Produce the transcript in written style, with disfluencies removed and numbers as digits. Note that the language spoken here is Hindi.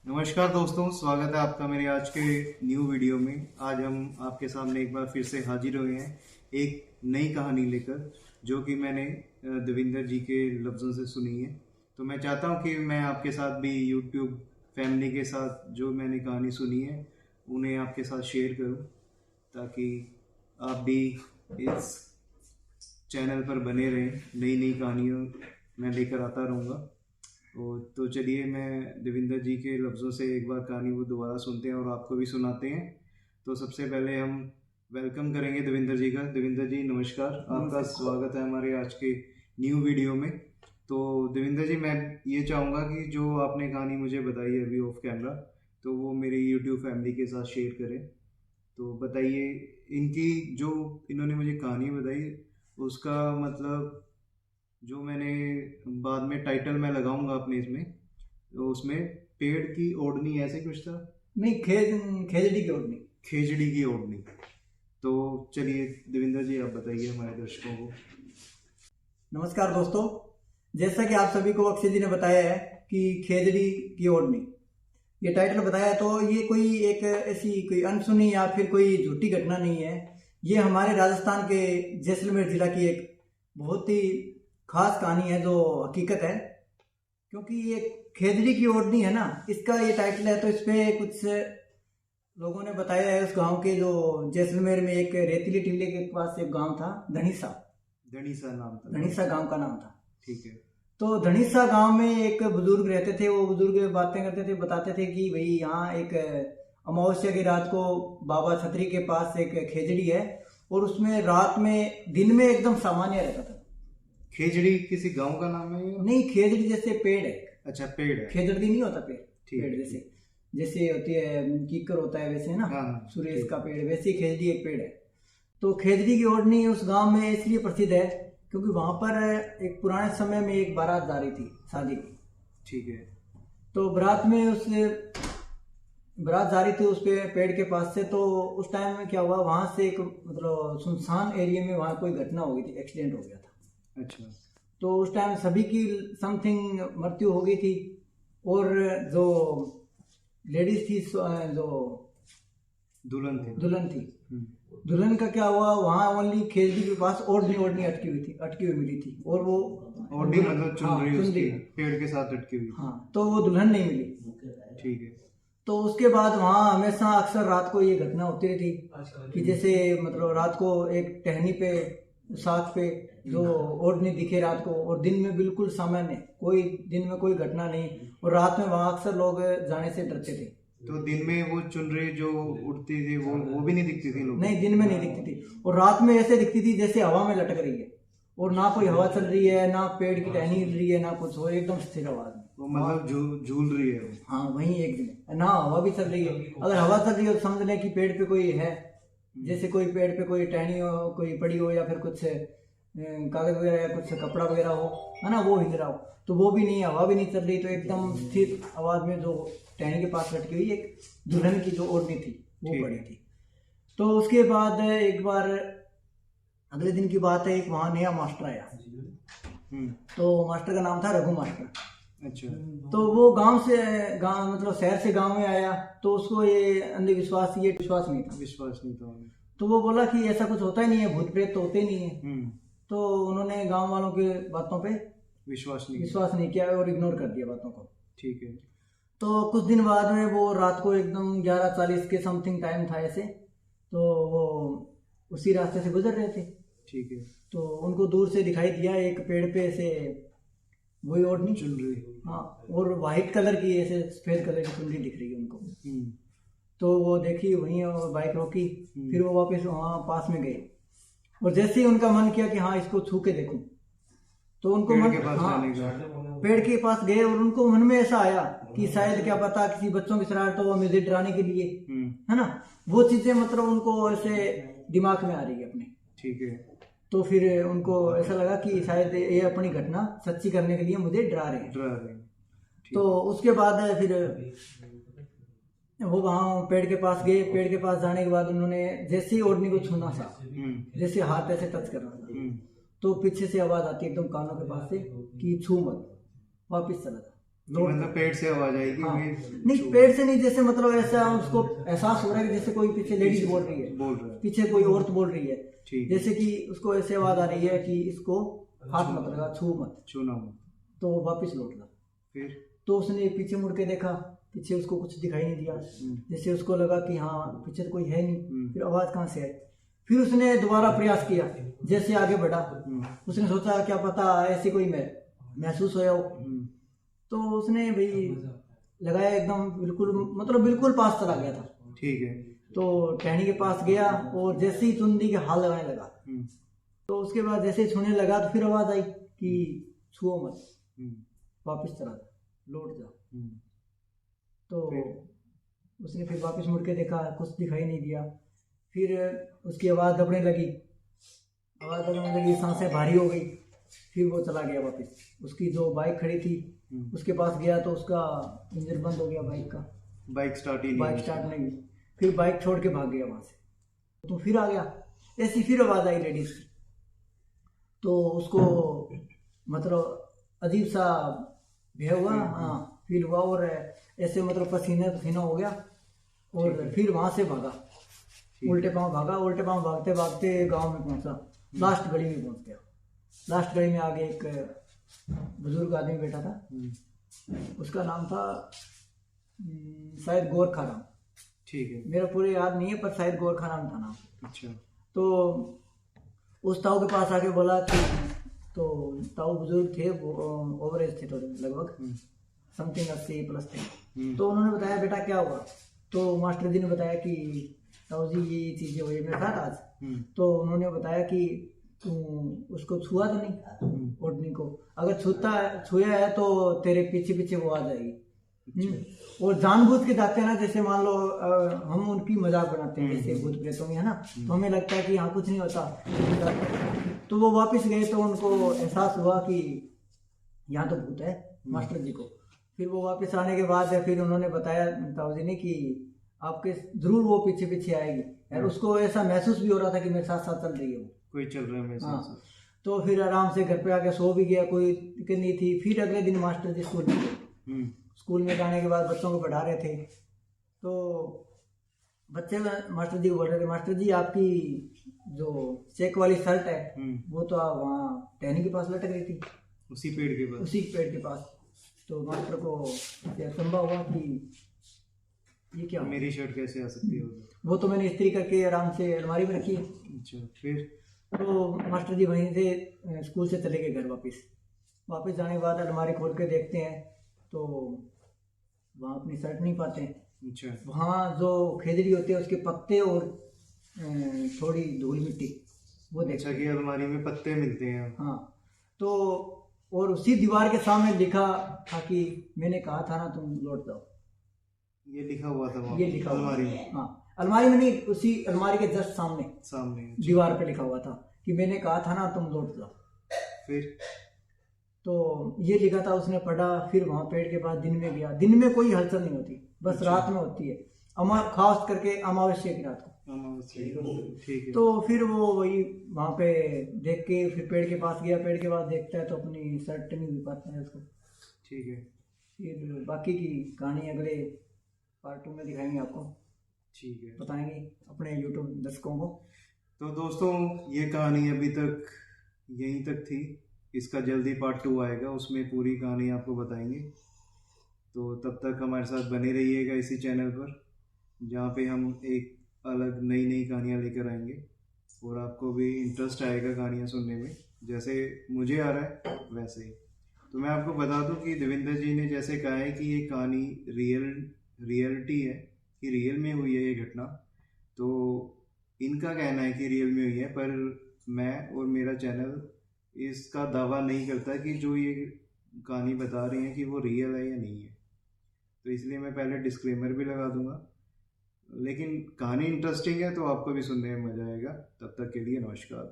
नमस्कार दोस्तों, स्वागत है आपका मेरे आज के न्यू वीडियो में। आज हम आपके सामने एक बार फिर से हाजिर हुए हैं एक नई कहानी लेकर, जो कि मैंने देविंदर जी के लफ्ज़ों से सुनी है। तो मैं चाहता हूं कि मैं आपके साथ भी यूट्यूब फैमिली के साथ जो मैंने कहानी सुनी है उन्हें आपके साथ शेयर करूं, ताकि आप भी इस चैनल पर बने रहें। नई नई कहानियों मैं लेकर आता रहूँगा। तो चलिए, मैं देविंदर जी के लफ्ज़ों से एक बार कहानी वो दोबारा सुनते हैं और आपको भी सुनाते हैं। तो सबसे पहले हम वेलकम करेंगे देविंदर जी का। देविंदर जी नमस्कार, आपका स्वागत है हमारे आज के न्यू वीडियो में। तो देविंदर जी, मैं ये चाहूँगा कि जो आपने कहानी मुझे बताई है अभी ऑफ कैमरा, तो वो मेरी यूट्यूब फैमिली के साथ शेयर करें। तो बताइए, इनकी जो इन्होंने मुझे कहानी बताई उसका मतलब, जो मैंने बाद में टाइटल मैं लगाऊंगा अपने इसमें, तो उसमें पेड़ की ओढ़नी ऐसे कुछ था। नहीं, खेजड़ी की ओढ़नी। खेजड़ी की ओढ़नी। तो चलिए देविंदर जी, आप बताइए हमारे दर्शकों को। नमस्कार दोस्तों, जैसा कि आप सभी को अक्षय जी ने बताया है कि खेजड़ी की ओढ़नी ये टाइटल बताया है, तो ये कोई एक ऐसी कोई अनसुनी या फिर कोई झूठी घटना नहीं है। ये हमारे राजस्थान के जैसलमेर जिला की एक बहुत ही खास कहानी है जो हकीकत है। क्योंकि ये खेजड़ी की ओढ़नी है ना, इसका ये टाइटल है, तो इस पे कुछ लोगों ने बताया है उस गांव के, जो जैसलमेर में एक रेतीली टीले के पास एक गांव था, धनीसा। धनीसा नाम था? धनीसा गांव का नाम था। ठीक है। तो धनीसा गांव में एक बुजुर्ग रहते थे। वो बुजुर्ग बातें करते थे, बताते थे कि भाई यहाँ एक अमावस्या की रात को बाबा छतरी के पास एक खेजड़ी है, और उसमें रात में दिन में एकदम सामान्य रहता था। खेजड़ी किसी गांव का नाम है? नहीं, खेजड़ी जैसे पेड़ है। अच्छा, पेड़ है। खेजड़ी नहीं होता पेड़? ठीक पेड़ है। जैसे जैसे होती है कीकर होता है वैसे, है ना? हाँ, सुरेश का पेड़, वैसे ही खेजड़ी एक पेड़ है। तो खेजड़ी की ओढ़नी उस गांव में इसलिए प्रसिद्ध है क्योंकि वहां पर एक पुराने समय में एक बारात जा रही थी शादी की। ठीक है। तो बारात में उस बारात जा रही थी उस पेड़ के पास से। तो उस टाइम में क्या हुआ, वहां से एक मतलब सुनसान एरिया में वहां कोई घटना हो गई थी, एक्सीडेंट हो गया था। अच्छा। तो उस टाइम सभी की समथिंग मृत्यु हो गई थी। और जो लेडीज थी, जो दुल्हन थी। दुल्हन का क्या हुआ, वहां ओनली खेजड़ी के पास ओढ़नी अटकी हुई मिली थी। और वो ओढ़नी मतलब चुनरी उसकी पेड़ के साथ अटकी हुई। हाँ, तो वो दुल्हन नहीं मिली। ठीक है। तो उसके बाद वहाँ हमेशा अक्सर रात को ये घटना होती रहती कि जैसे मतलब रात को एक टहनी पे, साथ पे जो ओढ़नी दिखे रात को, और दिन में बिल्कुल सामान्य, कोई दिन में कोई घटना नहीं। और रात में वहाँ अक्सर लोग जाने से डरते थे। तो दिन में वो चुनरी जो उड़ती थी वो भी नहीं दिखती थी लोगों? नहीं, दिन में नहीं दिखती थी। और रात में ऐसे दिखती थी जैसे हवा में लटक रही है, और ना कोई हवा चल रही है, ना पेड़ की टहनी हिल रही है, ना कुछ हो, एकदम स्थिर आवाज में। वो मतलब झूल रही है। हाँ, वही एक दिन ना हवा भी चल रही है। अगर हवा चल रही है तो समझ लें कि पेड़ पे कोई है, जैसे कोई पेड़ पे कोई टहनी हो, कोई पड़ी हो, या फिर कुछ कागज वगैरह या कुछ कपड़ा वगैरह हो, है ना, वो हिल रहा हो। तो वो भी नहीं, हवा भी नहीं चल रही। तो एकदम स्थिर आवाज में जो टहनी के पास लटकी हुई एक दुल्हन की जो ओढ़नी थी वो पड़ी थी। तो उसके बाद एक बार अगले दिन की बात है, एक वहां नया मास्टर आया। तो मास्टर का नाम था रघु मास्टर। अच्छा। तो वो गांव मतलब शहर से गांव में आया। तो उसको ये अंधविश्वास, ये विश्वास नहीं था। तो वो बोला कि ऐसा कुछ होता ही नहीं है, भूत प्रेत तो होते ही नहीं है। तो उन्होंने गांव वालों की बातों पे विश्वास नहीं किया और इग्नोर कर दिया बातों को। ठीक है। तो कुछ दिन बाद में वो रात को एकदम 11:40 के समथिंग टाइम था ऐसे, तो वो उसी रास्ते से गुजर रहे थे। ठीक है। तो उनको दूर से दिखाई दिया एक पेड़ पे से वही ओढ़नी चुनरी, हाँ, और व्हाइट कलर की ऐसे सफेद कलर की चुनरी दिख रही है उनको। तो वो देखी वहीं और बाइक रोकी। फिर वो वापस वहाँ पास में गए, और जैसे ही उनका मन किया कि हाँ इसको छू के देखूं, तो उनको पेड़ के पास गए। और उनको मन में ऐसा आया कि शायद क्या पता किसी बच्चों की शरारत हो, मुझे डराने के लिए, है ना, वो चीजें मतलब उनको ऐसे दिमाग में आ रही है अपने। ठीक है। तो फिर उनको ऐसा लगा कि शायद ये अपनी घटना सच्ची करने के लिए मुझे डरा रहे हैं। तो उसके बाद फिर वो वहाँ पेड़ के पास गए। पेड़ के पास जाने के बाद उन्होंने जैसे ही ओढ़नी को छूना था, जैसे हाथ ऐसे टच करना था, तो पीछे से आवाज आती है एकदम कानों के पास से कि छू मत, वापिस चला जा। मतलब पेट से आवाज आएगी? हाँ, नहीं पेट से नहीं, जैसे मतलब ऐसा उसको एहसास हो रहा है कि जैसे कोई पीछे लेडीज बोल रही है, पीछे कोई औरत बोल रही है, जैसे कि उसको ऐसे आवाज आ रही है कि इसको हाथ मत लगा, छूना मत, तो वापस लौट ला। फिर तो उसने पीछे मुड़ के देखा, पीछे उसको कुछ दिखाई नहीं दिया, जैसे उसको लगा कि हाँ पीछे तो कोई है नहीं, फिर आवाज कहाँ से आई। फिर उसने दोबारा प्रयास किया, जैसे आगे बढ़ा, उसने सोचा क्या पता ऐसे कोई महसूस होया हो, तो उसने भाई लगाया एकदम बिल्कुल, मतलब बिल्कुल पास चला गया था। ठीक है। तो टहनी के पास गया और जैसे ही चुंदी के हाथ लगाने लगा, तो उसके बाद जैसे ही छूने लगा तो फिर आवाज आई कि छुओ मत, वापस चला जा, लौट जा। तो उसने फिर वापस मुड़ के देखा, कुछ दिखाई नहीं दिया। फिर उसकी आवाज दबने लगी, सांसें भारी हो गई। फिर वो चला गया वापस। उसकी जो बाइक खड़ी थी उसके पास गया तो उसका इंजन बंद हो गया बाइक का, बाइक स्टार्ट नहीं हुई। फिर बाइक छोड़ के भाग गया वहां से। तो फिर आ गया, ऐसी फिर आवाज आई लेडीज की, तो उसको मतलब अजीब सा भय हुआ। हाँ, फिर हुआ और ऐसे मतलब पसीना हो गया और फिर वहां से भागा, उल्टे पांव भागते भागते गांव में पहुंचा, लास्ट गली में पहुंच गया। लास्ट गली में आगे एक बुजुर्ग आदमी बैठा था, उसका नाम था शायद गोरखा राम। ठीक है, मेरा पूरे याद नहीं है पर शायद गोरखा राम था नाम। अच्छा। तो उस ताऊ के पास आके बोला कि, तो ताऊ बुजुर्ग थे, ओवर एज थे थोड़े, लगभग समथिंग 80+ थे। तो उन्होंने बताया बेटा क्या हुआ। तो मास्टर जी ने बताया कि ताऊ जी ये चीजें हुई मेरे साथ आज। तो उन्होंने बताया कि तू उसको छुआ तो नहीं, ओढ़नी को, अगर छुया है तो तेरे पीछे पीछे वो आ जाएगी। और जानबूझ के जाते हैं ना, जैसे मान लो हम उनकी मजाक बनाते हैं जैसे भूत प्रेतों में, है ना, तो हमें लगता है कि यहाँ कुछ नहीं होता। तो वो वापस गए तो उनको एहसास हुआ कि यहाँ तो भूत है, मास्टर जी को। फिर वो वापस आने के बाद फिर उन्होंने बताया ताऊ जी ने कि आपके जरूर वो पीछे पीछे आएगी, और उसको ऐसा महसूस भी हो रहा था कि मेरे साथ साथ चल रही है, वो कोई चल रहा है मेरे साथ। हाँ, तो फिर आराम से घर पे आके सो भी गया, कोई दिक्कत नहीं थी। फिर अगले दिन मास्टर जी स्कूल में गए। स्कूल में जाने के बाद बच्चों को पढ़ा रहे थे, तो बच्चे मास्टर जी को बोल रहे थे, मास्टर जी आपकी जो चेक वाली शर्ट है वो तो वहाँ टहनी के पास लटक रही थी, उसी पेड़ के पास। तो मास्टर को संभव हुआ कि ये क्या, मेरी शर्ट कैसे आ सकती है? वो तो मैंने इस्त्री करके आराम से अलमारी में रखी है। अच्छा। फिर तो मास्टर जी वहीं से स्कूल से चले गए घर। वापस जाने के बाद अलमारी खोल के देखते हैं तो वहाँ अपनी शर्ट नहीं पाते हैं। अच्छा। वहाँ जो खेजड़ी होती है उसके पत्ते और थोड़ी धूल मिट्टी वो देखते। अच्छा, कि अलमारी में पत्ते मिलते हैं। हाँ, तो और उसी दीवार के सामने लिखा था कि मैंने कहा था ना तुम लौट जाओ। ये लिखा हुआ था वहाँ, ये लिखा अलमारी में। हाँ, अलमारी में नहीं, उसी अलमारी के जस्ट सामने दीवार पे लिखा हुआ था कि मैंने कहा था ना तुम लौट जाओ। फिर तो ये लिखा था, उसने पढ़ा। फिर वहाँ पेड़ के पास दिन में गया। दिन में कोई हलचल नहीं होती, बस अच्छा। रात में होती है, खास करके अमावस्या की रात को। ठीक है। तो फिर वो वही वहाँ पे देख के फिर पेड़ के पास गया। पेड़ के पास देखता है तो अपनी शर्ट नहीं मिल पाता है उसको। ठीक है। फिर बाकी की कहानी अगले पार्ट 2 में दिखाएंगे आपको। ठीक है, बताएंगे अपने यूट्यूब दर्शकों को। तो दोस्तों, ये कहानी अभी तक यहीं तक थी। इसका जल्दी पार्ट 2 आएगा, उसमें पूरी कहानी आपको बताएंगे। तो तब तक हमारे साथ बने रहिएगा इसी चैनल पर, जहाँ पे हम एक अलग नई कहानियाँ लेकर आएंगे और आपको भी इंटरेस्ट आएगा कहानियाँ सुनने में, जैसे मुझे आ रहा है वैसे ही। तो मैं आपको बता दूं कि देवेंद्र जी ने जैसे कहा है कि ये कहानी रियलिटी है, कि रियल में हुई है ये घटना, तो इनका कहना है कि रियल में हुई है, पर मैं और मेरा चैनल इसका दावा नहीं करता कि जो ये कहानी बता रहे हैं कि वो रियल है या नहीं है। तो इसलिए मैं पहले डिस्क्लेमर भी लगा दूंगा, लेकिन कहानी इंटरेस्टिंग है तो आपको भी सुनने में मजा आएगा। तब तक के लिए नमस्कार।